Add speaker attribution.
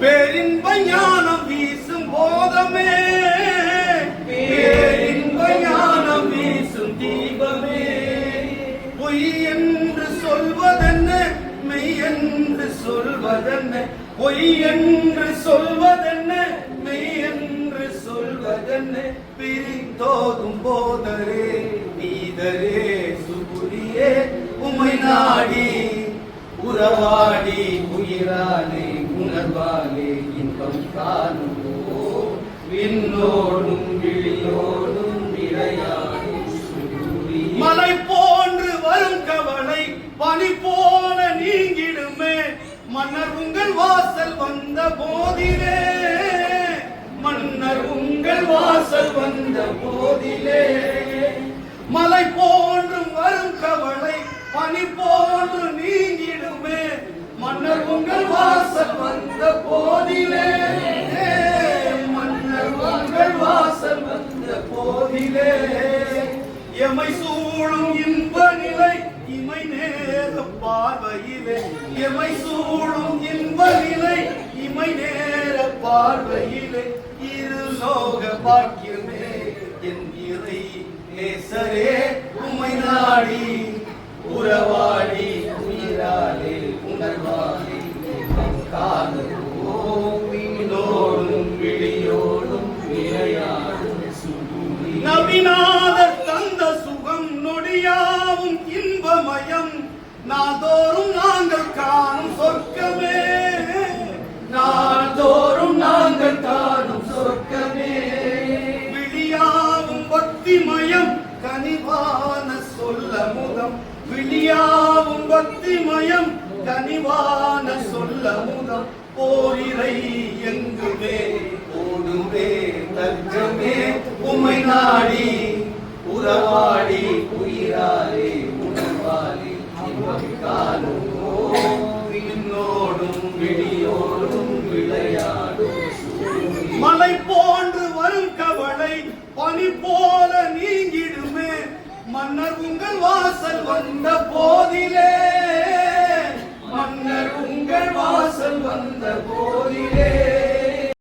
Speaker 1: பேரின்ப ஞானம் வீசும் போதமே, பேரின்ப ஞானம் வீசும் தீபமே, பொய் என்று சொல்வதென்ன மெய் என்று சொல்வதென்ன, பொய் என்று சொல்வதென்ன மெய் என்று சொல்வதென்ன, பிரித்தோதும் போதரே நீதரே சுபுரியே உமை நாடி உறவாடி உயிராலே உணர்வாலே இன்பம் காணுமோ, விண்ணோடும் விழியோடும் விளையாடும் மலை போன்று வரும் கவலை பனி போல நீங்கிடுமே, மன்னர் உங்கள் வாசல் வந்த போதிலே, மன்னர் உங்கள் வாசல் வந்த போதிலே, மலை போன்றும் வரும் கவலை பனி போன்று நீங்கிடுமே, மன்னர் உங்கள் வாசல் வந்த போதிலே, மன்னர் உங்கள் வாசல் வந்த போதிலே, எமை சூழும் இன்ப நிலை இமை நேர பார்வையிலே, எமை சூழும் இன்ப நிலை இமை நேர பார்வையிலே, இரு லோக பாக்கியமே என் இறை நேசரே உமை நாடி உறவாடி உயிராலே உணர்வாலே காணுவோம், விண்ணோடும் விழியோடும் விளையாடும் நபிநாதர் தந்த சுகம் நொடியாவும் இன்பமயம், நாள்தோறும் நாங்கள் காணும் சொர்க்கமே, நாள்தோறும் நாங்கள் காணும் சொர்க்கமே, விழியாவும் பக்திமயம் கனிவான சொல்ல முதம், விழியாவும் பக்திமயம் கனிவான சொல்ல முதம், போரிரை எங்குமே ஓடுவே தர்க்கமே உமை நாடி உறவாடி உயிராலே உணர்வாலே இன்பம் காணுமோ, விண்ணோடும் விழியோடும் விளையாடும் மலை போன்று வரும் கவலை பனி போல நீங்கிடுமே, மன்னர் உங்கள் வாசல் வந்த போதிலே, மன்னர் உங்கள் வாசல் வந்த போதிலே.